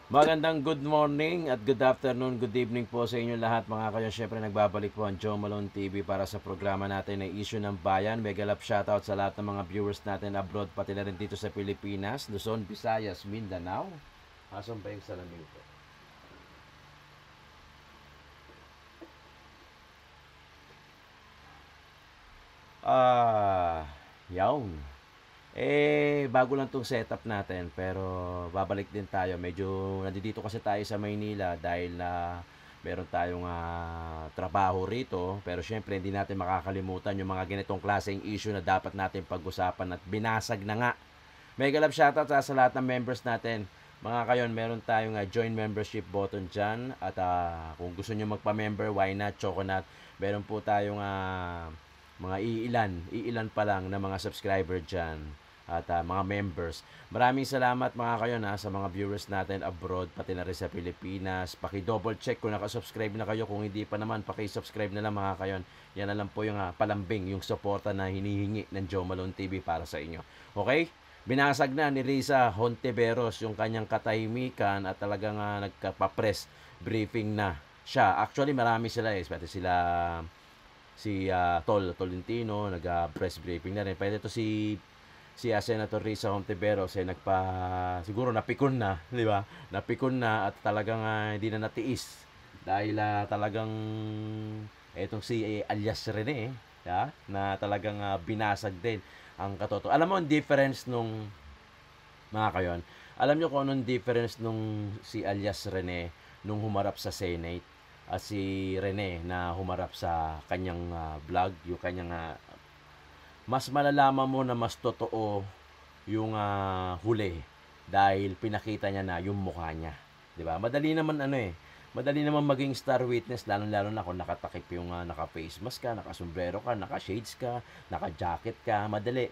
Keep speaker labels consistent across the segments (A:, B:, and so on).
A: Magandang good morning at good afternoon, good evening po sa inyo lahat mga kayo. Siyempre nagbabalik po ang Joe Malone TV para sa programa natin na Issue ng Bayan. Mega love shoutout sa lahat ng mga viewers natin abroad, pati na rin dito sa Pilipinas, Luzon, Visayas, Mindanao. Asan ba yung salamin ko? Yawn. Bago lang tong setup natin, pero babalik din tayo. Medyo nandito kasi tayo sa Maynila dahil meron tayong trabaho rito. Pero syempre, hindi natin makakalimutan yung mga ganitong klaseng issue na dapat natin pag-usapan at binasag na nga. Mega love shoutout sa lahat ng members natin. Mga kayon, meron tayong join membership button dyan. At kung gusto nyo magpa-member, why not? Choconut. Meron po tayong mga iilan pa lang na mga subscriber dyan at mga members. Maraming salamat mga kayo sa mga viewers natin abroad, pati na rin sa Pilipinas. Paki-double check kung nakasubscribe na kayo. Kung hindi pa naman, paki-subscribe na lang mga kayo. Yan na lang po yung palambing, yung suporta na hinihingi ng Joe Malone TV para sa inyo. Okay? Binasag na ni Risa Hontiveros yung kanyang katahimikan at talagang nagpa-press briefing na siya. Actually, marami sila pati sila si Tolentino nag-press briefing na rin. Pwede to si Senator Risa Hontiveros siguro napikon na, di ba? Napikon na at talagang hindi na natiis dahil talagang etong si alias Rene na talagang binasag din ang katoto. Alam mo ang difference nung mga kayon? Alam niyo kung anong difference nung si alias Rene nung humarap sa Senate at si Rene na humarap sa kanyang vlog, yung kanyang mas malalaman mo na mas totoo yung huli dahil pinakita niya na yung mukha niya, 'di ba? Madali naman madali naman maging star witness lalo na kung nakatakip yung naka-face mask ka, naka-sombrero ka, naka-shades ka, naka-jacket ka, madaling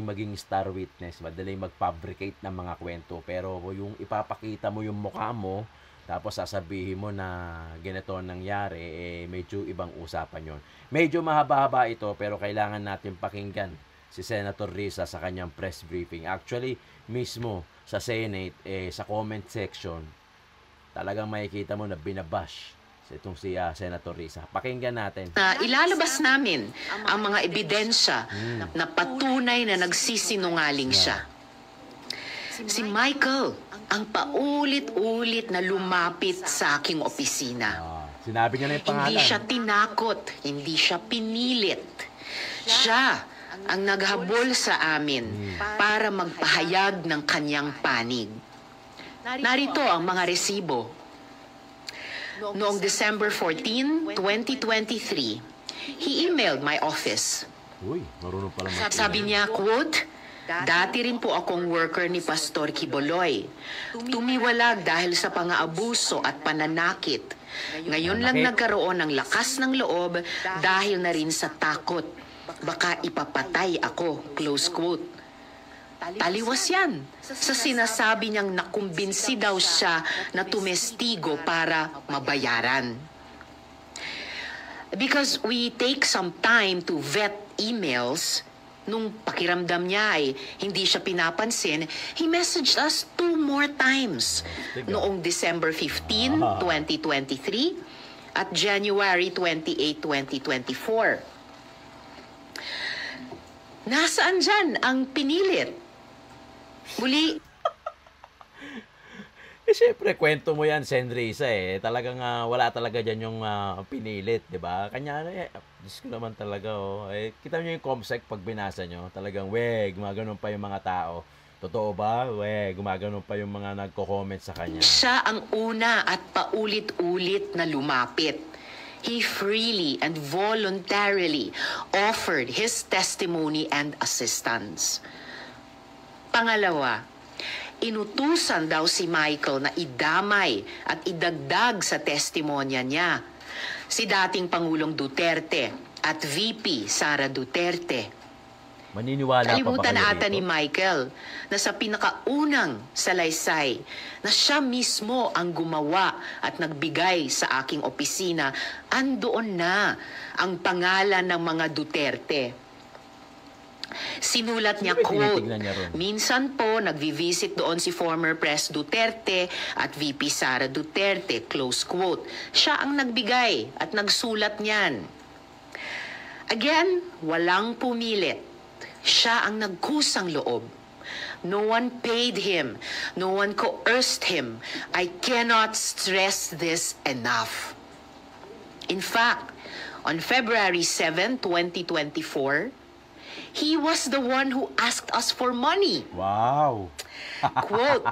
A: maging star witness, madaling mag-fabricate ng mga kwento. Pero yung ipapakita mo yung mukha mo, tapos sasabihin mo na ganito nangyari, medyo ibang usapan yon. Medyo mahaba-haba ito, pero kailangan natin pakinggan si Senator Risa sa kanyang press briefing. Actually, mismo sa Senate, sa comment section, talagang makikita mo na binabash itong si Senator Risa. Pakinggan natin.
B: Ilalabas namin ang mga ebidensya na patunay na nagsisinungaling siya. Si Michael ang paulit-ulit na lumapit sa aking opisina.
A: Sinabi niya na yung pangalan.
B: Hindi siya tinakot, hindi siya pinilit. Siya ang naghabol sa amin para magpahayag ng kanyang panig. Narito ang mga resibo. Noong December 14, 2023, he emailed my office.
A: Uy, marunong pala mag-email.
B: Sabi niya, quote, "Dati rin po akong worker ni Pastor Quiboloy. Tumiwalag dahil sa pang-aabuso at pananakit. Ngayon lang nagkaroon ng lakas ng loob dahil na rin sa takot. Baka ipapatay ako." Close quote. Taliwas yan sa sinasabi niyang nakumbinsi daw siya na tumestigo para mabayaran. Because we take some time to vet emails, nung pakiramdam niya ay hindi siya pinapansin, he messaged us 2 more times. Noong December 15, 2023 at January 28, 2024. Nasaan dyan ang pinilit? Muli,
A: Siyempre, kwento mo yan, Sen Risa Talagang wala talaga dyan yung pinilit, di ba? Kanya, Diyos ko naman talaga, kita nyo yung comsec pag binasa nyo. Talagang, gumaganon pa yung mga tao. Totoo ba? Gumaganon pa yung mga nagko-comment sa kanya.
B: siya ang una at paulit-ulit na lumapit. He freely and voluntarily offered his testimony and assistance. Pangalawa, inutusan daw si Michael na idamay at idagdag sa testimonya niya si dating Pangulong Duterte at VP Sara Duterte.
A: Maniniwala pa ba
B: Kalimutan
A: kayo
B: na ata
A: dito?
B: ni Michael na sa pinakaunang salaysay na siya mismo ang gumawa at nagbigay sa aking opisina, andoon na ang pangalan ng mga Duterte. Sinulat niya,
A: Sino ba
B: quote,
A: tinitignan niya ron?
B: minsan po nagvi-visit doon si former Pres Duterte at VP Sara Duterte, close quote. Siya ang nagbigay at nagsulat niyan. Again, walang pumilit. Siya ang nagkusang loob. No one paid him. No one coerced him. I cannot stress this enough. In fact, on February 7, 2024, he was the one who asked us for money.
A: Wow!
B: Quote,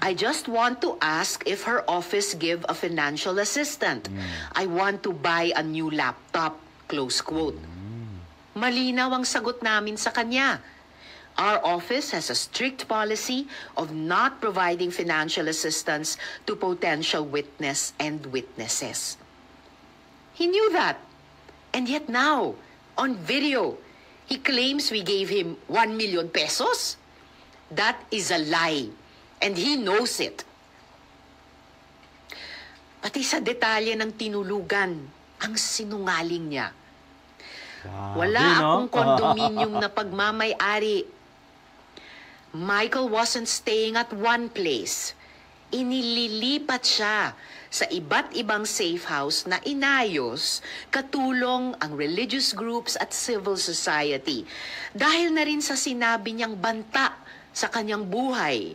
B: I just want to ask if her office give a financial assistant. I want to buy a new laptop. Close quote. Malinaw ang sagot namin sa kanya. Our office has a strict policy of not providing financial assistance to potential witness and witnesses. He knew that. And yet now, on video, he claims we gave him 1 million pesos. That is a lie. And he knows it. Pati sa detalye ng tinulugan, ang sinungaling niya. Wala
A: Grabe, no?
B: akong condominium na pagmamay-ari. Michael wasn't staying at one place. Inililipat siya sa iba't ibang safe house na inayos katulong ang religious groups at civil society. Dahil na rin sa sinabi niyang banta sa kanyang buhay.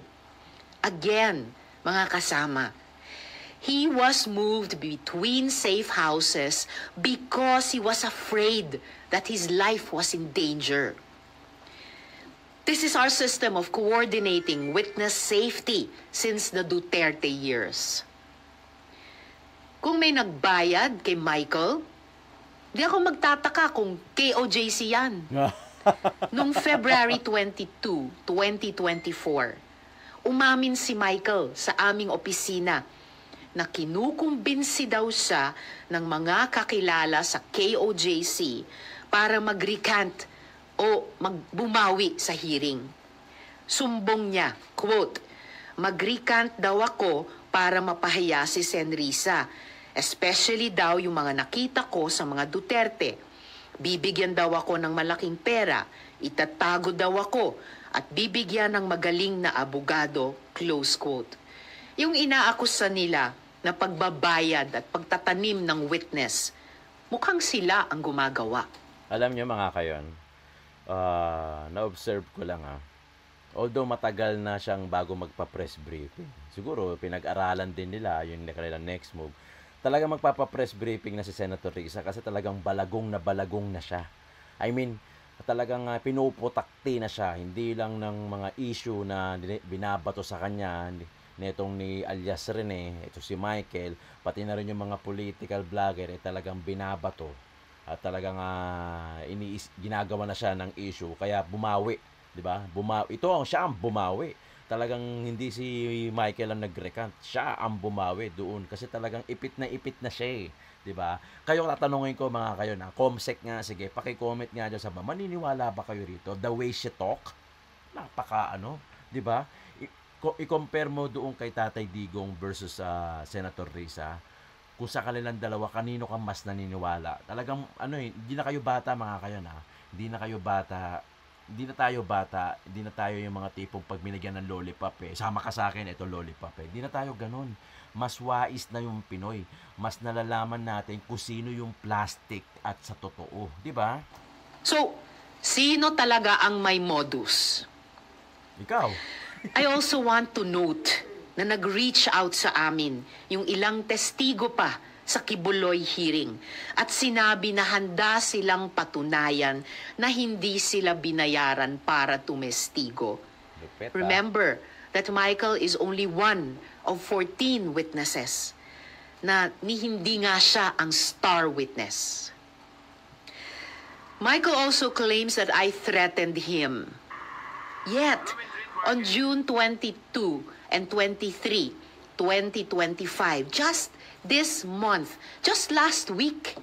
B: Again, mga kasama, he was moved between safe houses because he was afraid that his life was in danger. This is our system of coordinating witness safety since the Duterte years. Kung may nagbayad kay Michael, di ako magtataka kung KOJC yan. Noong February 22, 2024, umamin si Michael sa aming opisina na kinukumbinsi daw siya ng mga kakilala sa KOJC para mag-recant o magbumawi sa hearing. Sumbong niya, quote, mag-recant daw ako para mapahiya si Senrisa, especially daw yung mga nakita ko sa mga Duterte. Bibigyan daw ako ng malaking pera, itatago daw ako, at bibigyan ng magaling na abogado, close quote. Yung inaakusa nila na pagbabayad at pagtatanim ng witness, mukhang sila ang gumagawa.
A: Alam niyo mga kayon, na-observe ko lang although matagal na siyang bago magpa-press briefing, siguro pinag-aralan din nila yung kanilang next move. Talagang magpapa-press briefing na si Senator Risa kasi talagang balagong na siya. I mean, talagang pinuputakti na siya, hindi lang ng mga issue na binabato sa kanya netong ni alias Rene, ito si Michael, pati na rin yung mga political vlogger talagang binabato at talagang ginagawa na siya ng issue kaya bumawi, 'di ba? Siya ang bumawi. Talagang hindi si Michael ang nag-recant, siya ang bumawi doon kasi talagang ipit na siya, 'di ba? Kayo tatanungin ko mga kayo na, Comsec nga, sige, paki-comment nga diyan sa baba. Maniniwala ba kayo rito? The way she talk, napaka 'di ba? I-compare mo doon kay Tatay Digong versus Senator Risa. Kung sa kanilang dalawa, kanino ka mas naniniwala? Talagang, hindi na kayo bata mga kayo na. Hindi na tayo bata, hindi na tayo yung mga tipong pag binigyan ng lollipop sama ka sa akin, ito lollipop Hindi na tayo ganun. Mas wais na yung Pinoy. Mas nalalaman natin kung sino yung plastic at sa totoo. Di ba?
B: So, sino talaga ang may modus?
A: Ikaw.
B: I also want to note na nag-reach out sa amin yung ilang testigo pa sa Kibuloy hearing at sinabi na handa silang patunayan na hindi sila binayaran para tumestigo.
A: Lupit,
B: Remember that Michael is only one of 14 witnesses na hindi nga siya ang star witness. Michael also claims that I threatened him. Yet, on June 22 and 23, 2025, just this month, just last week,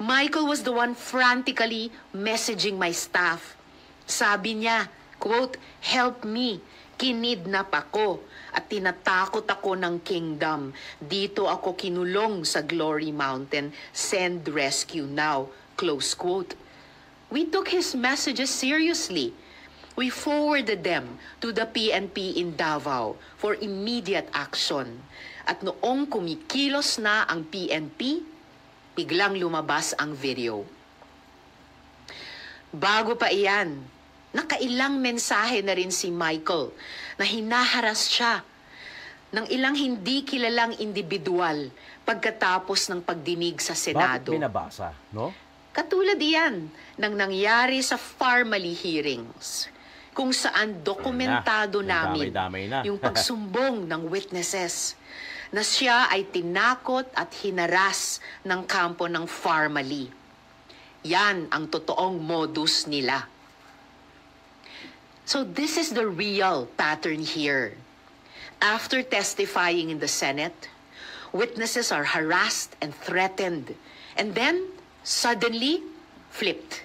B: Michael was the one frantically messaging my staff. Sabi niya, quote, help me, kinidnap ako at tinatakot ako ng kingdom. Dito ako kinulong sa Glory Mountain, send rescue now, close quote. We took his messages seriously. We forwarded them to the PNP in Davao for immediate action. At noong kumikilos na ang PNP, biglang lumabas ang video. Bago pa iyan, nakailang mensahe na rin si Michael na hinaharas siya ng ilang hindi kilalang individual pagkatapos ng pagdinig sa Senado.
A: Bakit binabasa, no?
B: Katulad iyan ng nangyari sa Farmally hearings, kung saan dokumentado namin
A: damay na.
B: yung pagsumbong ng witnesses na siya ay tinakot at hinaras ng kampo ng Farmally. Yan ang totoong modus nila. So this is the real pattern here. After testifying in the Senate, witnesses are harassed and threatened, and then suddenly flipped.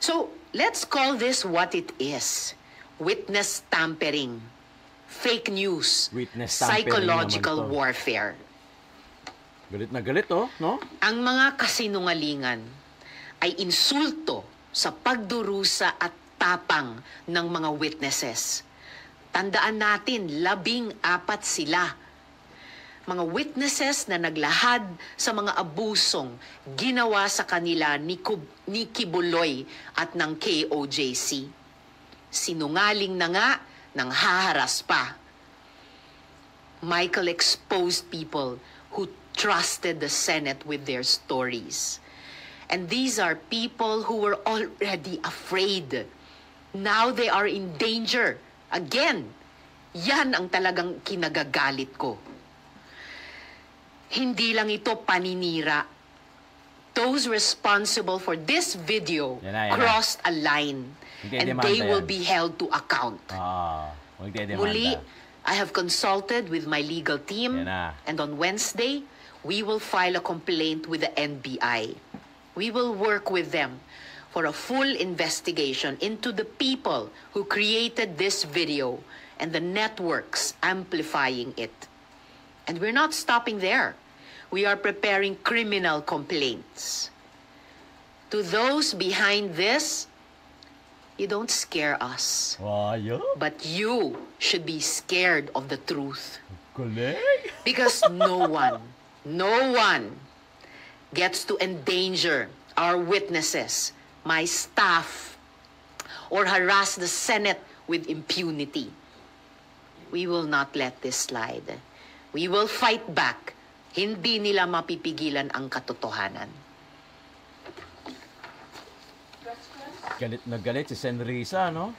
B: So let's call this what it is. Witness tampering, fake news,
A: Witness tampering
B: psychological
A: naman to.
B: warfare.
A: Galit na galit, oh, no?
B: Ang mga kasinungalingan ay insulto sa pagdurusa at tapang ng mga witnesses. Tandaan natin, 14 sila. Mga witnesses na naglahad sa mga abusong ginawa sa kanila ni Kibuloy at ng KOJC. Sinungaling na nga, nang haharas pa. Michael exposed people who trusted the Senate with their stories. And these are people who were already afraid. Now they are in danger. Again, yan ang talagang kinagagalit ko. Hindi lang ito paninira. Those responsible for this video
A: Yan na.
B: crossed a line, and
A: Magdedemanda
B: they will
A: yan.
B: be held to account.
A: Magdedemanda.
B: Muli, I have consulted with my legal team,
A: Yan na.
B: and on Wednesday, we will file a complaint with the NBI. We will work with them for a full investigation into the people who created this video and the networks amplifying it. And we're not stopping there. We are preparing criminal complaints. To those behind this, you don't scare us.
A: Wayo.
B: But you should be scared of the truth.
A: Galing.
B: Because no one gets to endanger our witnesses, my staff, or harass the Senate with impunity. We will not let this slide. We will fight back. Hindi nila mapipigilan ang katotohanan.
A: Galit na galit si Senrisa, no?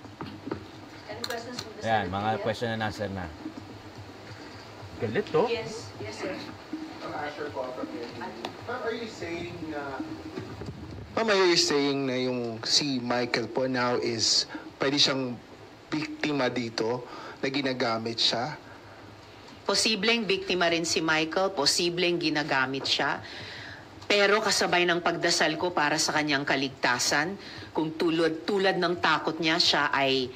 C: Any questions from the
A: Ayan,
C: Senate
A: mga
C: media?
A: question and answer na. Galit, to?
C: Yes, sir.
D: Asher po from PNP. Ma'am, are you saying Ma'am, are you saying na yung si Michael po now is pwede siyang biktima dito na ginagamit siya?
B: Posibleng biktima rin si Michael, posibleng ginagamit siya. Pero kasabay ng pagdasal ko para sa kanyang kaligtasan, kung tulad ng takot niya, siya ay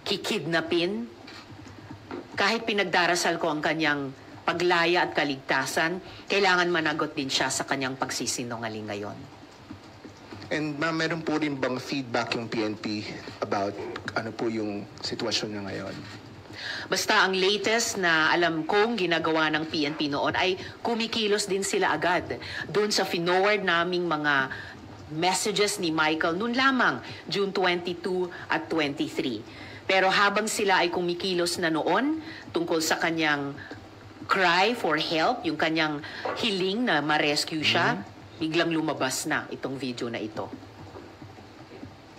B: kikidnapin. Kahit pinagdarasal ko ang kanyang paglaya at kaligtasan, kailangan managot din siya sa kanyang pagsisinungaling ngayon.
D: And ma'am, meron po rin bang feedback yung PNP about ano po yung sitwasyon niya ngayon?
B: Basta ang latest na alam kong ginagawa ng PNP noon ay kumikilos din sila agad doon sa finoward naming mga messages ni Michael noon lamang, June 22 at 23. Pero habang sila ay kumikilos na noon tungkol sa kanyang cry for help, yung kanyang hiling na ma-rescue siya, biglang lumabas na itong video na ito.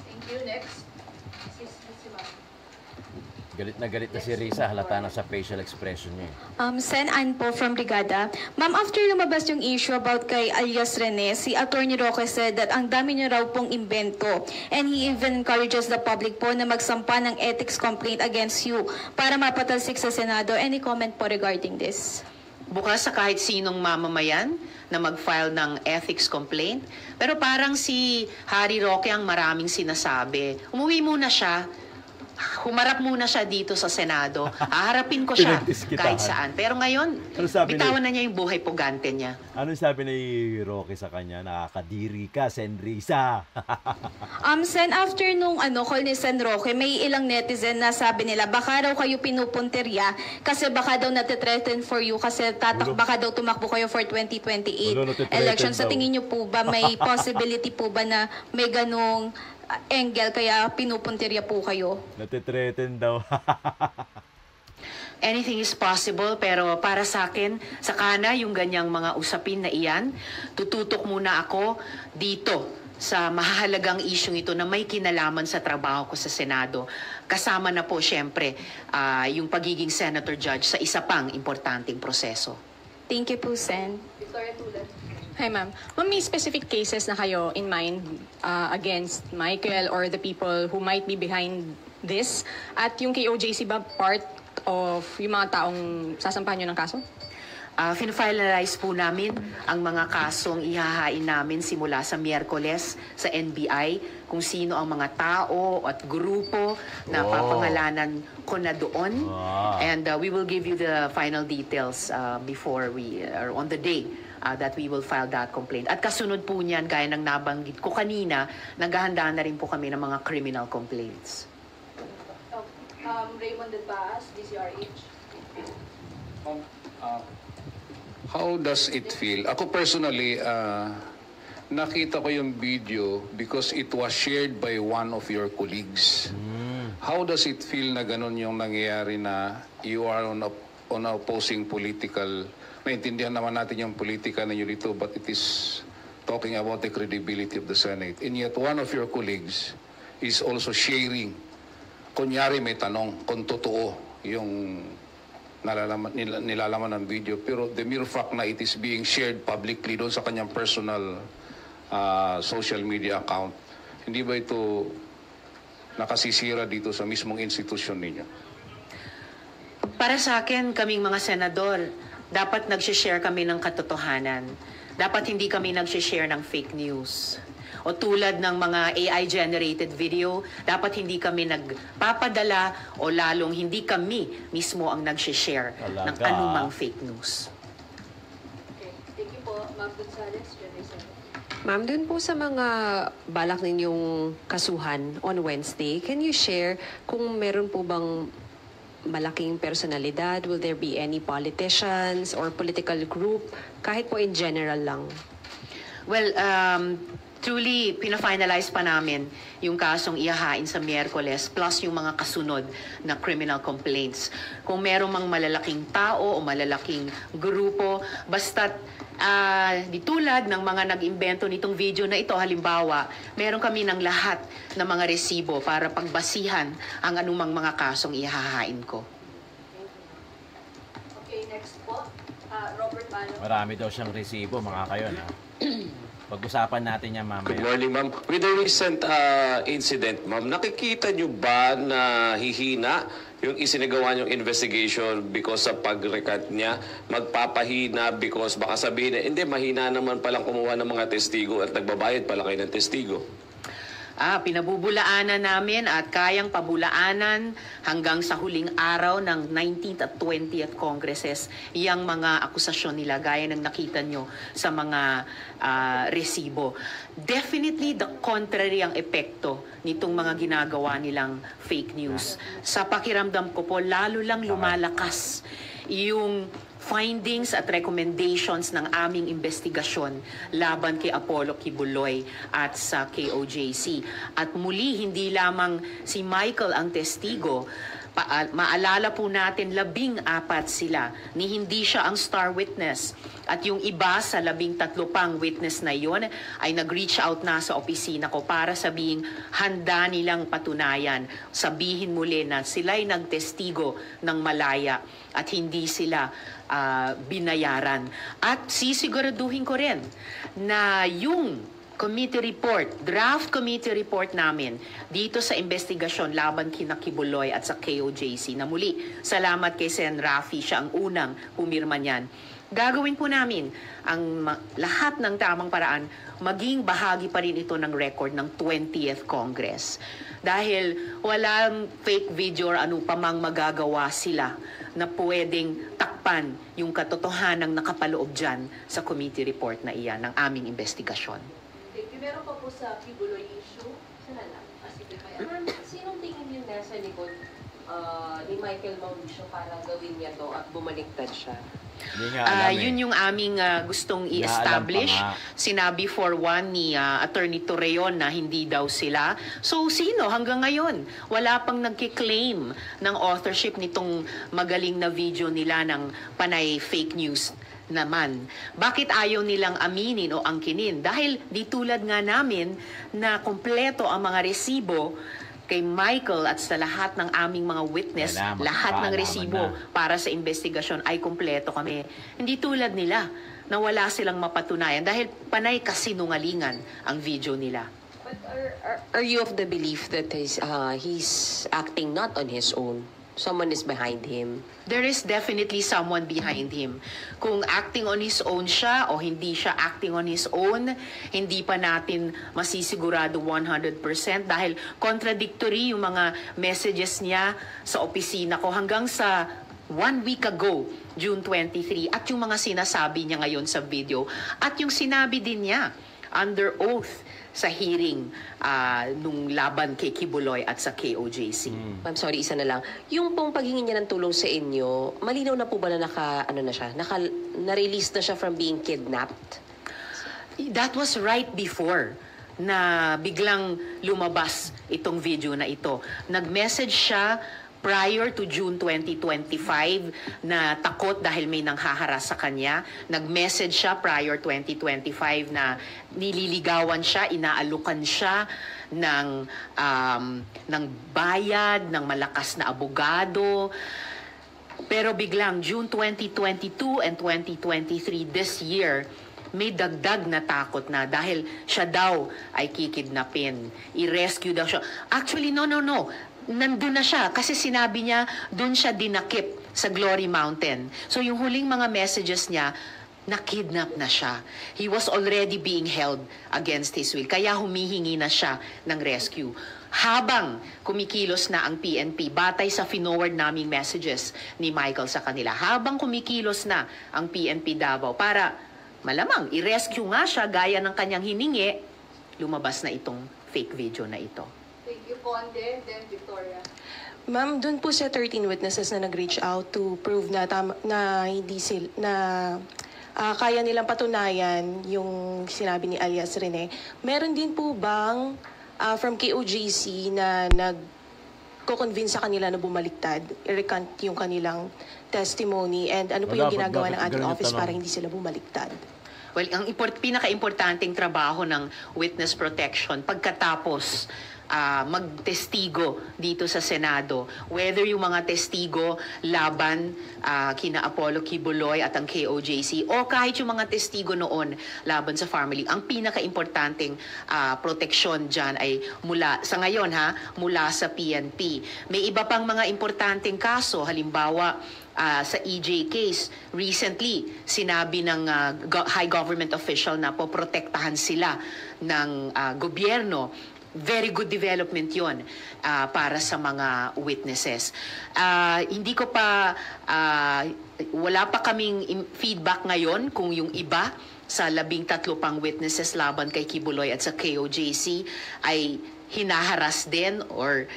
C: Thank you. Next. Si Ma'am.
A: Galit na si Risa. Halata na sa facial expression niya.
E: Sen Ann po from Brigada. Ma'am, after lumabas yung issue about kay alias Rene, si Attorney Roque said that ang dami niyo raw pong imbento, and he even encourages the public po na magsampa ng ethics complaint against you para mapatalsik sa Senado. Any comment po regarding this?
B: Bukas sa kahit sinong mamamayan na mag-file ng ethics complaint. Pero parang si Harry Roque ang maraming sinasabi. Umuwi muna siya. humarap muna siya dito sa Senado. Haharapin ko siya
A: Pinagdiskitahan.
B: kahit saan. Pero ngayon,
A: Ano sabi
B: bitawan na niya yung buhay pugante niya.
A: Anong sabi ni Roque sa kanya? Nakakadiri ka, Senrisa.
E: Sen, after nung call ni Sen Roque, may ilang netizen na sabi nila, baka raw kayo pinupunterya kasi baka daw natitreten for you kasi baka daw tumakbo kayo for 2028
A: Wala, natitreten
E: election. Sa
A: daw.
E: tingin niyo po ba, may possibility po ba na may ganong angle kaya pinupunterya po kayo?
A: Natitreaten daw.
B: Anything is possible, pero para sa akin, saka na yung ganyang mga usapin na iyan, tututok muna ako dito sa mahalagang isyong ito na may kinalaman sa trabaho ko sa Senado. Kasama na po, syempre, yung pagiging Senator Judge sa isa pang importanteng proseso.
E: Thank you po, Sen.
C: Victoria Tulad.
F: Hi, ma'am. Ma'am, may specific cases na kayo in mind against Michael or the people who might be behind this? At yung KOJC ba part of yung mga taong sasampahan nyo ng kaso?
B: Finalize po namin ang mga kasong ihahain namin simula sa Miyerkules sa NBI, kung sino ang mga tao at grupo na papangalanan ko na doon. And we will give you the final details before we or on the day that we will file that complaint. At kasunod po niyan, gaya ng nabanggit ko kanina, naghahanda na rin po kami ng mga criminal complaints.
C: Raymond De Paz, DCRH.
G: How does it feel? Ako personally, nakita ko yung video because it was shared by one of your colleagues. How does it feel na ganun yung nangyayari na you are on opposing political, naintindihan naman natin yung politika ninyo dito, but it is talking about the credibility of the Senate. And yet one of your colleagues is also sharing, kunyari may tanong kung totoo yung nilalaman ng video, pero the mere fact na it is being shared publicly doon sa kanyang personal social media account, hindi ba ito nakasisira dito sa mismong institusyon ninyo?
B: Para sa akin, kaming mga senador, dapat nag-share kami ng katotohanan. Dapat hindi kami nag-share ng fake news. O tulad ng mga AI-generated video, dapat hindi kami nagpapadala o lalong hindi kami mismo ang nag-share ng
A: Talaga?
B: anumang fake news.
C: Okay. Thank you po, Ma'am Gonzales, General Secretary.
H: Ma'am, dun po sa mga balak ninyong kasuhan on Wednesday, can you share kung meron po bang malaking personalidad? Will there be any politicians or political group? Kahit po in general lang.
B: Well, truly, pina-finalize pa namin yung kasong ihahain sa Miyerkules plus yung mga kasunod na criminal complaints. Kung merong mang malalaking tao o malalaking grupo, basta't di tulad ng mga nag-imbento nitong video na ito, halimbawa, meron kami ng lahat ng mga resibo para pagbasihan ang anumang mga kasong ihahain ko.
C: Okay, next po. Robert Mano.
A: Marami daw siyang resibo, mga kayon. Pag-usapan natin yan mamaya.
I: Good morning, ma'am. With the recent incident, ma'am, nakikita nyo ba na hihina yung isinagawa niyong investigation because sa pag-record niya, magpapahina because baka sabihin na, hindi, mahina naman palang kumuha ng mga testigo at nagbabayad pala kayo ng testigo?
B: Pinabubulaanan namin at kayang pabulaanan hanggang sa huling araw ng 19th at 20th Congresses yung mga akusasyon nila gaya ng nakita nyo sa mga resibo. Definitely the contrary ang epekto nitong mga ginagawa nilang fake news. Sa pakiramdam ko po, lalo lang lumalakas yung findings at recommendations ng aming investigasyon laban kay Apollo Kibuloy at sa KOJC. At muli, hindi lamang si Michael ang testigo. Maalala po natin, 14 sila ni hindi siya ang star witness. At yung iba sa 13 pang witness na yon ay nag-reach out na sa opisina ko para sabihing handa nilang patunayan. Sabihin muli na sila'y nagtestigo ng malaya at hindi sila binayaran. At sisiguraduhin ko rin na yung committee report, draft committee report namin dito sa investigasyon laban kina Kibuloy at sa KOJC na muli, salamat kay Sen. Rafi, siya ang unang pumirma niyan. Gagawin po namin ang lahat ng tamang paraan, maging bahagi pa rin ito ng record ng 20th Congress. Dahil walang fake video or ano pa mang magagawa sila na pwedeng takpan yung katotohanang nakapaloob dyan sa committee report na iyan ng aming investigasyon.
C: Thank you. Meron pa po sa Kibuloy issue. Sana lang. Sige,
J: Ma'am, sinong tingin niyo nasa likod ni Michael Mauricio para gawin niya to at bumaliktad siya?
A: Hindi nga alam eh.
B: Yun yung aming gustong
A: Naalam
B: i-establish.
A: pa nga.
B: Sinabi for one ni Attorney Torreon na hindi daw sila. So sino hanggang ngayon? Wala pang nagkiklaim ng authorship nitong magaling na video nila ng panay fake news naman. Bakit ayaw nilang aminin o angkinin? Dahil di tulad nga namin na kompleto ang mga resibo kay Michael at sa lahat ng aming mga witness, lahat ng resibo para sa investigasyon ay kumpleto kami. Hindi tulad nila na wala silang mapatunayan dahil panay kasinungalingan ang video nila.
J: But are you of the belief that he's acting not on his own? Someone is behind him?
B: There is definitely someone behind him. Kung acting on his own siya o hindi siya acting on his own, hindi pa natin masisigurado 100% dahil contradictory yung mga messages niya sa opisina ko hanggang sa 1 week ago, June 23, at yung mga sinasabi niya ngayon sa video, at yung sinabi din niya under oath sa hearing nung laban kay Kibuloy at sa KOJC.
J: I'm sorry, isa na lang. Yung pong paghingi niya ng tulong sa inyo, malinaw na po ba na na-release na siya from being kidnapped?
B: That was right before na biglang lumabas itong video na ito. Nag-message siya prior to June 2025 na takot dahil may nanghaharas sa kanya. Nag-message siya prior 2025 na nililigawan siya, inaalukan siya ng bayad, ng malakas na abogado. Pero biglang June 2022 and 2023 this year, may dagdag na takot na dahil siya daw ay kikidnapin. I-rescue daw siya. Actually, no. Nandun na siya kasi sinabi niya doon siya dinakip sa Glory Mountain. So yung huling mga messages niya, nakidnap na siya. He was already being held against his will. Kaya humihingi na siya ng rescue. Habang kumikilos na ang PNP, batay sa finoward naming messages ni Michael sa kanila, habang kumikilos na ang PNP Davao para malamang i-rescue nga siya gaya ng kanyang hiningi, lumabas na itong fake video na ito.
C: Thank you, Conde. Then Victoria.
K: Ma'am, dun po sa 13 witnesses na nag-reach out to prove na kaya nilang patunayan yung sinabi ni alias Rene. Meron din po bang from KOJC na nagko-convince sa kanila na bumaliktad, i-recant yung kanilang testimony, and ano po yung ginagawa ng ating office para hindi sila bumaliktad?
B: Well, ang pinaka-importanting trabaho ng witness protection pagkatapos magtestigo dito sa Senado, whether yung mga testigo laban kina Apollo Kibuloy at ang KOJC o kahit yung mga testigo noon laban sa family, ang pinaka-importanting proteksyon dyan ay mula sa PNP. May iba pang mga importanteng kaso, halimbawa sa EJ case, recently, sinabi ng high government official na poprotektahan sila ng gobyerno. Very good development yon para sa mga witnesses. Wala pa kaming feedback ngayon kung yung iba sa 13 pang witnesses laban kay Kibuloy at sa KOJC ay hinaharas din or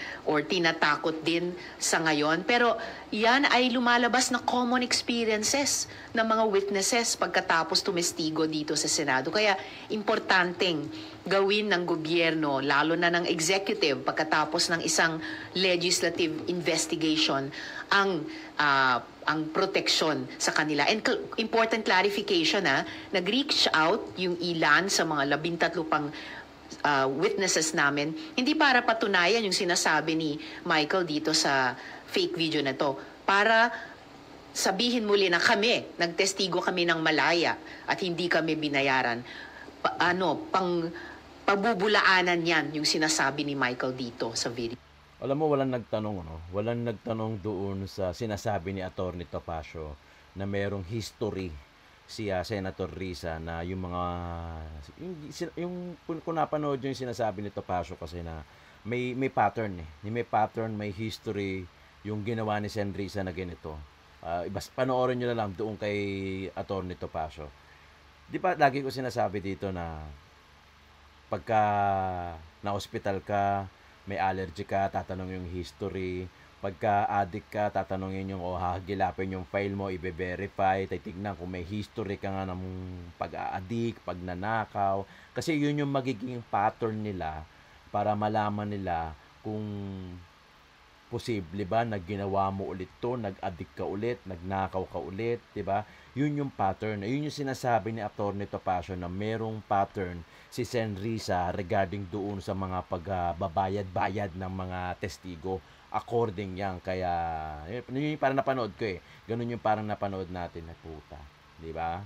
B: tinatakot din sa ngayon. Pero yan ay lumalabas na common experiences ng mga witnesses pagkatapos tumestigo dito sa Senado. Kaya importanteng gawin ng gobyerno, lalo na ng executive, pagkatapos ng isang legislative investigation, ang proteksyon sa kanila. And important clarification, nag-reach out yung ilan sa mga 13 pang witnesses namin, hindi para patunayan yung sinasabi ni Michael dito sa fake video na to, para sabihin muli na nagtestigo kami ng malaya at hindi kami binayaran. Pabubulaanan yan yung sinasabi ni Michael dito sa video.
A: Alam mo, walang nagtanong, Walang nagtanong doon sa sinasabi ni Atty. Topacio na merong history si Senator Risa na yung mga kung napanood yung sinasabi ni Topacio kasi na may pattern eh. May pattern, may history yung ginawa ni Senrisa na ganito. Panoorin nyo na lang doon kay Atty. Topacio. Di ba lagi ko sinasabi dito na pagka na-hospital ka, may allergy ka, tatanong yung history. Pagka addict ka, tatanungin yung hahagilapin yung file mo, i-verify, titignan kung may history ka nga ng pag-a-addict, pagnanakaw. Kasi yun yung magiging pattern nila para malaman nila kung posible ba na ginawa mo ulit to, nag-addict ka ulit, nagnakaw ka ulit, 'di ba? Yun yung pattern. Yun yung sinasabi ni Atty. Topacio na merong pattern si Senrisa regarding doon sa mga pagbabayad-bayad ng mga testigo. According yan. Kaya, yun yung parang napanood ko eh. Ganun yung parang napanood natin na puta. 'Di ba?